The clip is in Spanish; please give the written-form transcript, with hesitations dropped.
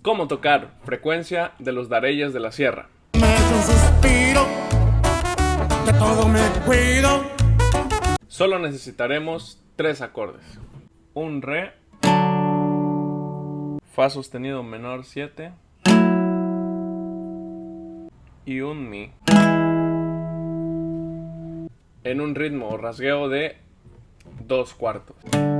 cómo tocar Frecuencia de los Dareyes de la Sierra. Me echo un suspiro, de todo me cuido. Solo necesitaremos 3 acordes: un re, fa sostenido menor 7 y un mi, en un ritmo o rasgueo de 2/4.